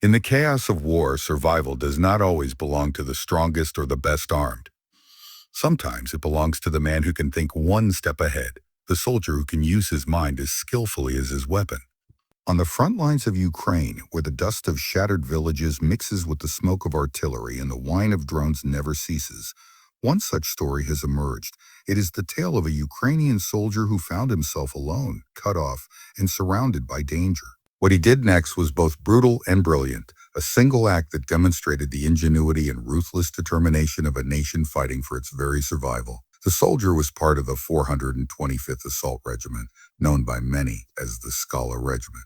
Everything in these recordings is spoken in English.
In the chaos of war, survival does not always belong to the strongest or the best armed. Sometimes it belongs to the man who can think one step ahead, the soldier who can use his mind as skillfully as his weapon. On the front lines of Ukraine, where the dust of shattered villages mixes with the smoke of artillery and the whine of drones never ceases, one such story has emerged. It is the tale of a Ukrainian soldier who found himself alone, cut off, and surrounded by danger. What he did next was both brutal and brilliant, a single act that demonstrated the ingenuity and ruthless determination of a nation fighting for its very survival. The soldier was part of the 425th Assault Regiment, known by many as the Skala Regiment.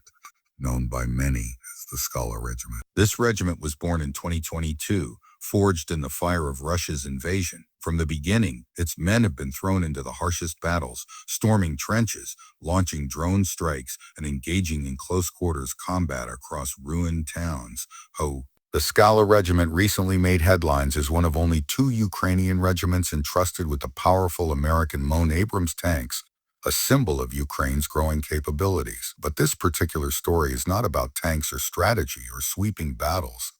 This regiment was born in 2022, forged in the fire of Russia's invasion. From the beginning, its men have been thrown into the harshest battles, storming trenches, launching drone strikes, and engaging in close-quarters combat across ruined towns. The Skala Regiment recently made headlines as one of only 2 Ukrainian regiments entrusted with the powerful American Mon Abrams tanks, a symbol of Ukraine's growing capabilities. But this particular story is not about tanks or strategy or sweeping battles.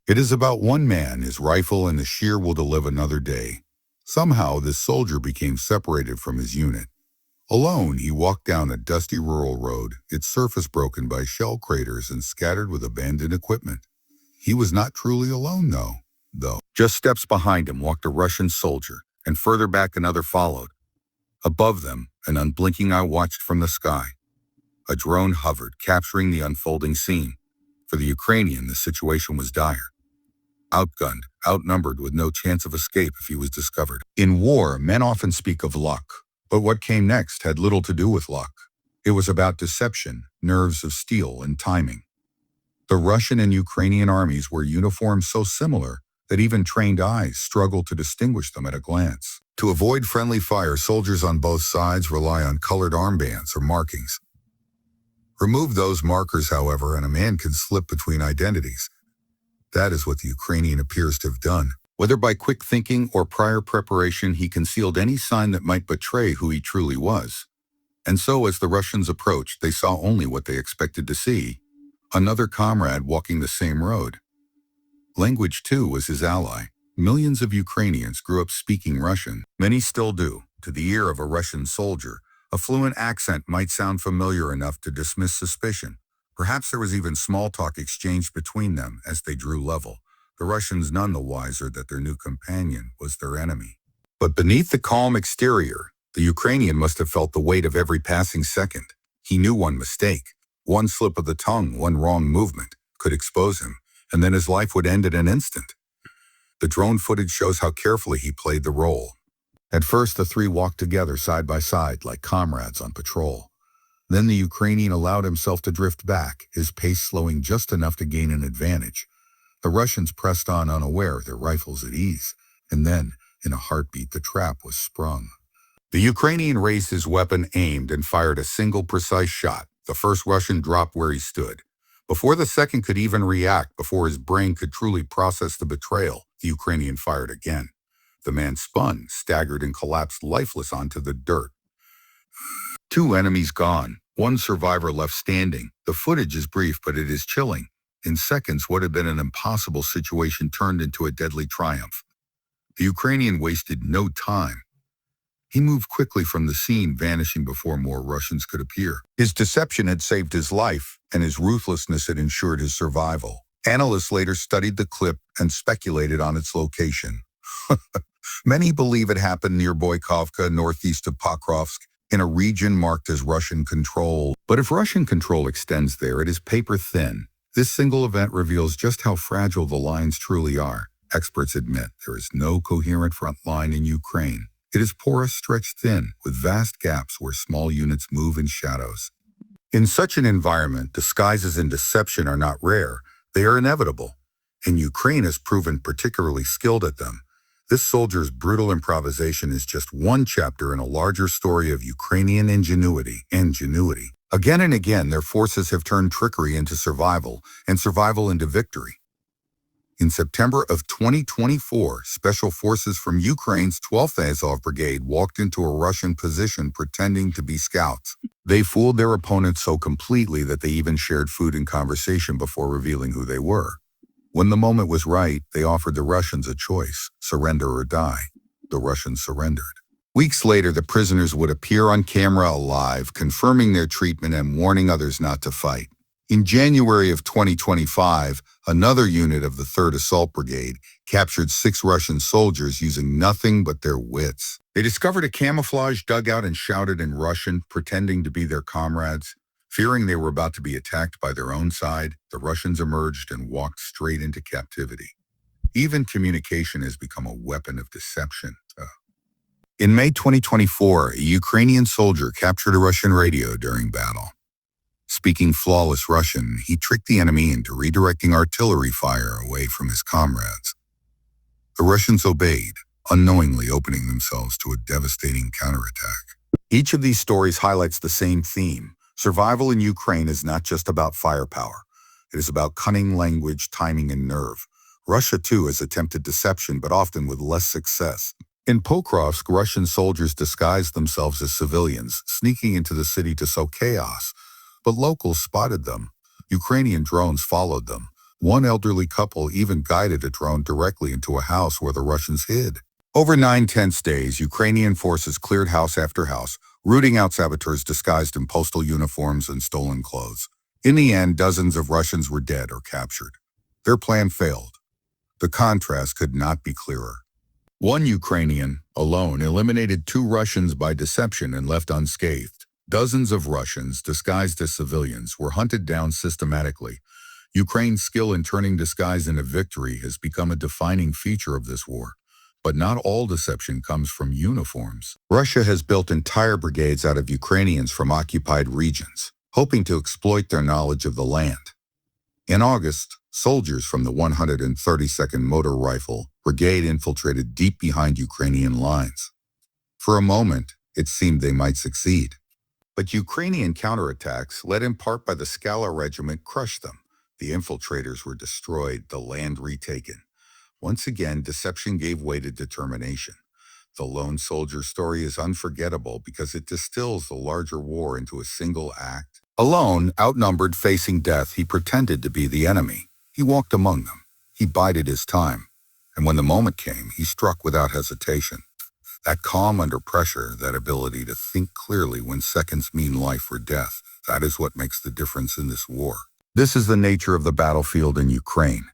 It is about one man, his rifle, and the sheer will to live another day. Somehow, this soldier became separated from his unit. Alone, he walked down a dusty rural road, its surface broken by shell craters and scattered with abandoned equipment. He was not truly alone, though. Just steps behind him walked a Russian soldier, and further back another followed. Above them, an unblinking eye watched from the sky. A drone hovered, capturing the unfolding scene. For the Ukrainian, the situation was dire. Outgunned, outnumbered, with no chance of escape if he was discovered. In war, men often speak of luck, but what came next had little to do with luck. It was about deception, nerves of steel, and timing. The Russian and Ukrainian armies were uniformed so similar that even trained eyes struggled to distinguish them at a glance. To avoid friendly fire, soldiers on both sides rely on colored armbands or markings. Remove those markers, however, and a man can slip between identities. That is what the Ukrainian appears to have done. Whether by quick thinking or prior preparation, he concealed any sign that might betray who he truly was. And so, as the Russians approached, they saw only what they expected to see: another comrade walking the same road. Language, too, was his ally. Millions of Ukrainians grew up speaking Russian. Many still do. To the ear of a Russian soldier, a fluent accent might sound familiar enough to dismiss suspicion. Perhaps there was even small talk exchanged between them as they drew level, the Russians none the wiser that their new companion was their enemy. But beneath the calm exterior, the Ukrainian must have felt the weight of every passing second. He knew one mistake, one slip of the tongue, one wrong movement could expose him, and then his life would end in an instant. The drone footage shows how carefully he played the role. At first, the 3 walked together side by side like comrades on patrol. Then the Ukrainian allowed himself to drift back, his pace slowing just enough to gain an advantage. The Russians pressed on unaware, their rifles at ease, and then, in a heartbeat, the trap was sprung. The Ukrainian raised his weapon, aimed, and fired a single precise shot. The first Russian dropped where he stood. Before the second could even react, before his brain could truly process the betrayal, the Ukrainian fired again. The man spun, staggered, and collapsed lifeless onto the dirt. 2 enemies gone, 1 survivor left standing. The footage is brief, but it is chilling. In seconds, what had been an impossible situation turned into a deadly triumph. The Ukrainian wasted no time. He moved quickly from the scene, vanishing before more Russians could appear. His deception had saved his life, and his ruthlessness had ensured his survival. Analysts later studied the clip and speculated on its location. Many believe it happened near Boykovka, northeast of Pokrovsk, in a region marked as Russian control. But if Russian control extends there, it is paper thin. This single event reveals just how fragile the lines truly are. Experts admit there is no coherent front line in Ukraine. It is porous, stretched thin, with vast gaps where small units move in shadows. In such an environment, disguises and deception are not rare. They are inevitable, and Ukraine has proven particularly skilled at them. This soldier's brutal improvisation is just one chapter in a larger story of Ukrainian ingenuity. Again and again, their forces have turned trickery into survival, and survival into victory. In September of 2024, special forces from Ukraine's 12th Azov Brigade walked into a Russian position pretending to be scouts. They fooled their opponents so completely that they even shared food and conversation before revealing who they were. When the moment was right, they offered the Russians a choice: surrender or die. The Russians surrendered. Weeks later, the prisoners would appear on camera alive, confirming their treatment and warning others not to fight. In January of 2025, another unit of the 3rd Assault Brigade captured 6 Russian soldiers using nothing but their wits. They discovered a camouflage dugout and shouted in Russian, pretending to be their comrades. Fearing they were about to be attacked by their own side, the Russians emerged and walked straight into captivity. Even communication has become a weapon of deception. In May 2024, a Ukrainian soldier captured a Russian radio during battle. Speaking flawless Russian, he tricked the enemy into redirecting artillery fire away from his comrades. The Russians obeyed, unknowingly opening themselves to a devastating counterattack. Each of these stories highlights the same theme. Survival in Ukraine is not just about firepower. It is about cunning language, timing, and nerve. Russia, too, has attempted deception, but often with less success. In Pokrovsk, Russian soldiers disguised themselves as civilians, sneaking into the city to sow chaos. But locals spotted them. Ukrainian drones followed them. One elderly couple even guided a drone directly into a house where the Russians hid. Over 9 tense days, Ukrainian forces cleared house after house, rooting out saboteurs disguised in postal uniforms and stolen clothes. In the end, dozens of Russians were dead or captured. Their plan failed. The contrast could not be clearer. One Ukrainian, alone, eliminated 2 Russians by deception and left unscathed. Dozens of Russians, disguised as civilians, were hunted down systematically. Ukraine's skill in turning disguise into victory has become a defining feature of this war. But not all deception comes from uniforms. Russia has built entire brigades out of Ukrainians from occupied regions, hoping to exploit their knowledge of the land. In August, soldiers from the 132nd Motor Rifle Brigade infiltrated deep behind Ukrainian lines. For a moment, it seemed they might succeed. But Ukrainian counterattacks, led in part by the Skala regiment, crushed them. The infiltrators were destroyed, the land retaken. Once again, deception gave way to determination. The lone soldier story is unforgettable because it distills the larger war into a single act. Alone, outnumbered, facing death, he pretended to be the enemy. He walked among them. He bided his time. And when the moment came, he struck without hesitation. That calm under pressure, that ability to think clearly when seconds mean life or death, that is what makes the difference in this war. This is the nature of the battlefield in Ukraine.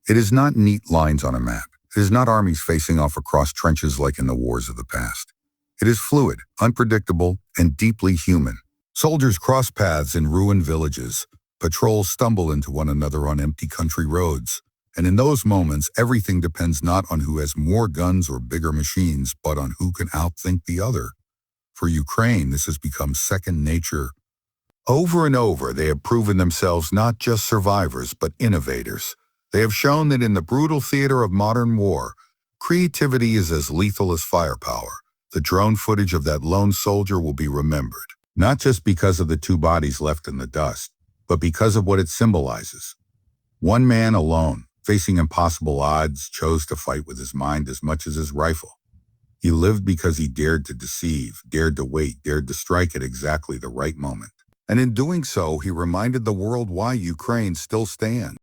It is not neat lines on a map. It is not armies facing off across trenches like in the wars of the past. It is fluid, unpredictable, and deeply human. Soldiers cross paths in ruined villages. Patrols stumble into one another on empty country roads. And in those moments, everything depends not on who has more guns or bigger machines, but on who can outthink the other. For Ukraine, this has become second nature. Over and over, they have proven themselves not just survivors, but innovators. They have shown that in the brutal theater of modern war, creativity is as lethal as firepower. The drone footage of that lone soldier will be remembered, not just because of the 2 bodies left in the dust, but because of what it symbolizes. One man alone, facing impossible odds, chose to fight with his mind as much as his rifle. He lived because he dared to deceive, dared to wait, dared to strike at exactly the right moment. And in doing so, he reminded the world why Ukraine still stands.